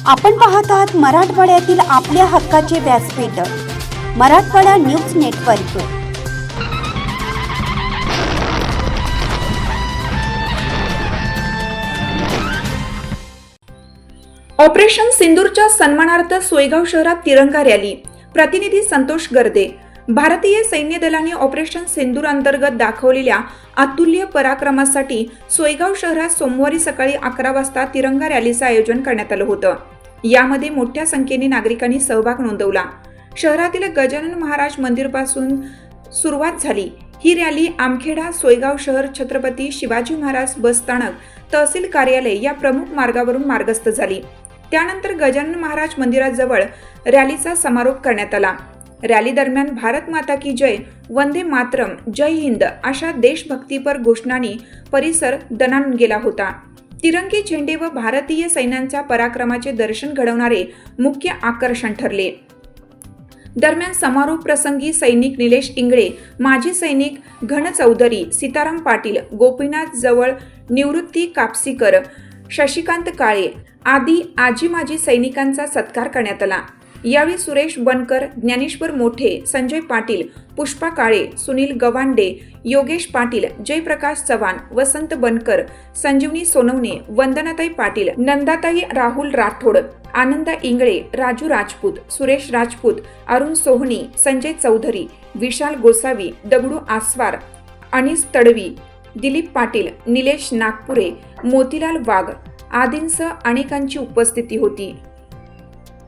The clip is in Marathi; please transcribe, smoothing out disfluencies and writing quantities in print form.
आपण पाहत आहात मराठवाड्यातील आपल्या हक्काचे व्यासपीठ मराठवाडा न्यूज नेटवर्क। ऑपरेशन सिंदूरच्या सन्मानार्थ सोयगाव शहरात तिरंगा रॅली। प्रतिनिधी संतोष गर्दे। भारतीय सैन्य दलाने ऑपरेशन सिंदूर अंतर्गत दाखवलेल्या अतुल्य पराक्रमासाठी सोयगाव शहरात सोमवारी सकाळी 11 वाजता तिरंगा रॅलीचं आयोजन करण्यात आलं होतं। यामध्ये मोठ्या संख्येने नागरिकांनी सहभाग नोंदवला। शहरातील गजानन महाराज मंदिरापासून सुरुवात झाली। ही रॅली आमखेडा, सोयगाव शहर, छत्रपती शिवाजी महाराज बसस्थानक, तहसील कार्यालय या प्रमुख मार्गावरून मार्गस्थ झाली। त्यानंतर गजानन महाराज मंदिराजवळ रॅलीचा समारोप करण्यात आला। रॅली दरम्यान भारत माता की जय, वंदे मातरम, जय हिंद अशा देशभक्तीपर घोषणांनी परिसर दणाणून गेला होता। तिरंगी झेंडे व भारतीय सैन्याच्या पराक्रमाचे दर्शन घडवणारे मुख्य आकर्षण ठरले। दरम्यान समारोप प्रसंगी सैनिक निलेश इंगळे, माजी सैनिक घन चौधरी, सीताराम पाटील, गोपीनाथ जवळ, निवृत्ती कापसीकर, शशिकांत काळे आदी आजी माजी सैनिकांचा सत्कार करण्यात आला। यावेळी सुरेश बनकर, ज्ञानेश्वर मोठे, संजय पाटील, पुष्पा काळे, सुनील गवांडे, योगेश पाटील, जयप्रकाश चव्हाण, वसंत बनकर, संजीवनी सोनवणे, वंदनाताई पाटील, नंदाताई राहुल राठोड, आनंदा इंगळे, राजू राजपूत, सुरेश राजपूत, अरुण सोहनी, संजय चौधरी, विशाल गोसावी, दगडू आस्वार, अनिस तडवी, दिलीप पाटील, निलेश नागपुरे, मोतीलाल वाघ आदींसह अनेकांची उपस्थिती होती।